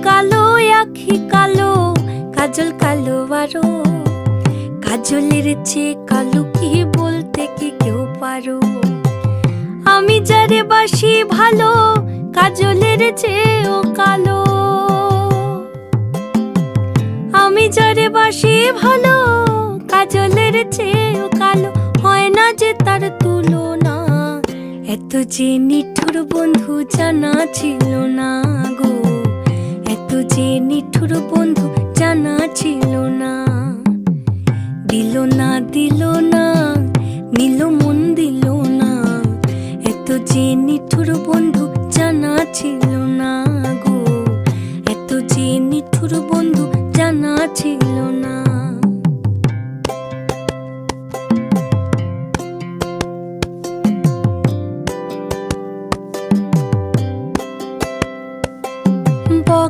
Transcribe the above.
কালো আখি কালো, কাজল কালো আরো। কাজলের চেয়ে কালো কি বলতে কি কেউ পারো? আমি যারে বাসি ভালো, কাজলের চেয়েও কালো। আমি যারে বাসি ভালো, কাজলের চেয়েও কালো। হয় না যে তার তুলনা, এত যে নিঠুর বন্ধু জানা ছিল না গো। এত যে নিঠুর বন্ধু